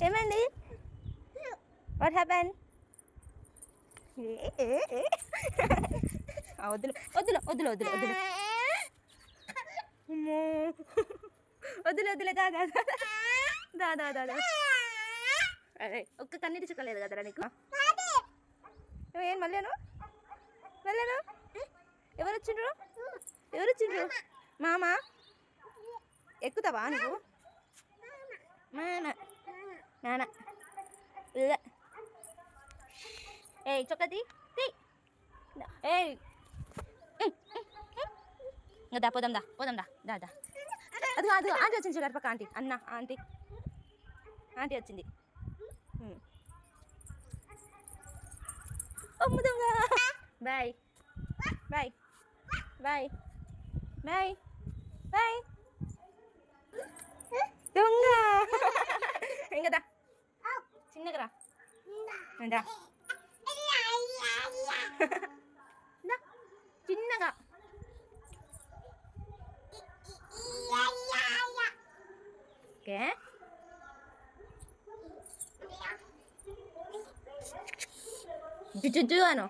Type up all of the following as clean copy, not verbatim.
ఏమైంది? What happen? వద్దులు వద్దులు వద్దులు వద్దులు వద్దులు వద్దులు వద్దులే దాదా దాదా దాదా అరే ఒక్క కన్నీటి చుక్కలేదు కదరా నీకు. ఏం మళ్ళీను మళ్ళీను ఎవరు వచ్చిండ్రు? ఎవరు వచ్చిండ్రు? మామ ఎక్కుతావా నువ్వు? నాన్న ఏయ్ చొక్కది ఏయ్ దా పోదాం దా పోదాం దా దాదా. అది కాదు ఆంటీ వచ్చింది చూడారు పక్క ఆంటీ అన్న ఆంటీ ఆంటీ వచ్చింది. అమ్ముదాంగా bye bye bye bye bye దొంగ ఇంకా దా చిన్నగా రా చిన్నగా ఓకే జుజు అను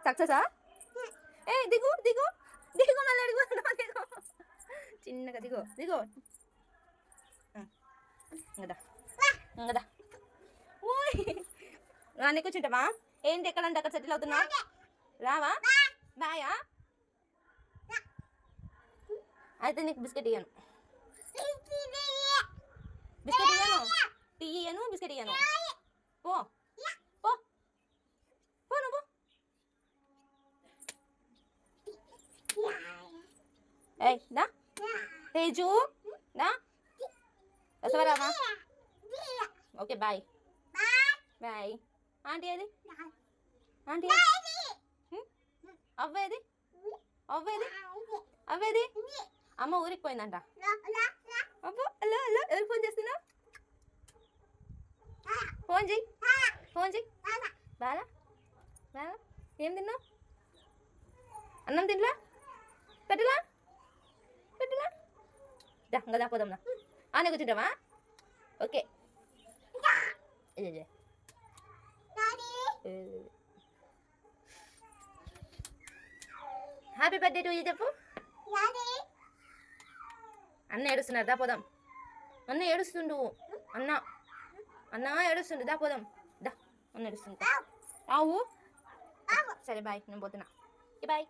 సక్సెసా? ఏ దిగు దిగు దిగు మళ్ళీ అడుగు దిగు చిన్నగా దిగు దిగు ఇంకదా ఇంకదా ఓయ్ నాన్న కూర్చుంటావా? ఏంటి ఎక్కడంటే అక్కడ సెటిల్ అవుతున్నా? రావా? బాయా? అయితే నీకు బిస్కెట్ ఇయ్యను బిస్కెట్ ఇయ్యను టీ ఇయ్యను బిస్కెట్ ఇయ్యను పో పో పో నువ్వు ఏయ్ దా తేజు దా వస్తావా? Okay bye bye. ఆంటీ అది ఆంటీ అవ్వేది అవ్వేది అవ్వేది అమ్మ ఊరికి పోయిందంట. అబ్బో హలో హలో ఎవరికి ఫోన్ చేస్తున్నావు? ఫోన్ చెయ్యి ఫోన్ చెయ్యి. బాలా బాలా ఏం తిన్నావు? అన్నం తినలా? పెట్టలా పెట్టలా? దా ఇంకా దా పోదాం దా. ఆనే కూర్చుంటావా? Okay happy birthday to you చెప్పు. అన్న ఏడుస్తున్నాడు దా పోదాం. అన్న ఏడుస్తుండు అన్న అన్న ఏడుస్తుండు దా పోదాం దా. అన్న ఏడుస్తుంది రావు. సరే బాయ్ నేను పోతున్నా బాయ్.